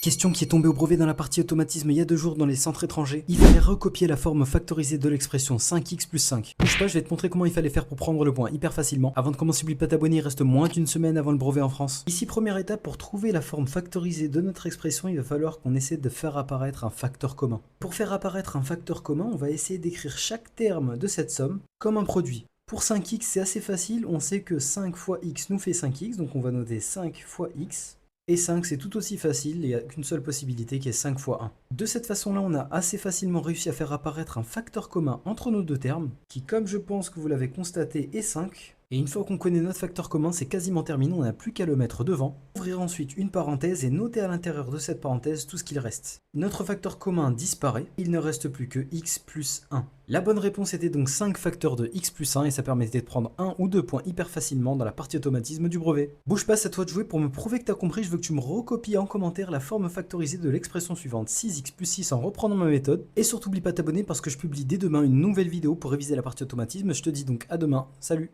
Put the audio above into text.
Question qui est tombée au brevet dans la partie automatisme il y a 2 jours dans les centres étrangers. Il fallait recopier la forme factorisée de l'expression 5x plus 5. Bouge pas, je vais te montrer comment il fallait faire pour prendre le point hyper facilement. Avant de commencer, n'oublie pas de t'abonner, il reste moins d'une semaine avant le brevet en France. Ici, première étape, pour trouver la forme factorisée de notre expression, il va falloir qu'on essaie de faire apparaître un facteur commun. Pour faire apparaître un facteur commun, on va essayer d'écrire chaque terme de cette somme comme un produit. Pour 5x, c'est assez facile, on sait que 5 fois x nous fait 5x, donc on va noter 5 fois x. Et 5, c'est tout aussi facile, il n'y a qu'une seule possibilité qui est 5 fois 1. De cette façon-là, on a assez facilement réussi à faire apparaître un facteur commun entre nos deux termes, qui, comme je pense que vous l'avez constaté, est 5. Et une fois qu'on connaît notre facteur commun, c'est quasiment terminé, on n'a plus qu'à le mettre devant. Ouvrir ensuite une parenthèse et noter à l'intérieur de cette parenthèse tout ce qu'il reste. Notre facteur commun disparaît, il ne reste plus que x plus 1. La bonne réponse était donc 5 facteurs de x plus 1 et ça permettait de prendre 1 ou 2 points hyper facilement dans la partie automatisme du brevet. Bouge pas, c'est à toi de jouer. Pour me prouver que tu as compris, je veux que tu me recopies en commentaire la forme factorisée de l'expression suivante 6x plus 6 en reprenant ma méthode. Et surtout n'oublie pas de t'abonner parce que je publie dès demain une nouvelle vidéo pour réviser la partie automatisme. Je te dis donc à demain, salut!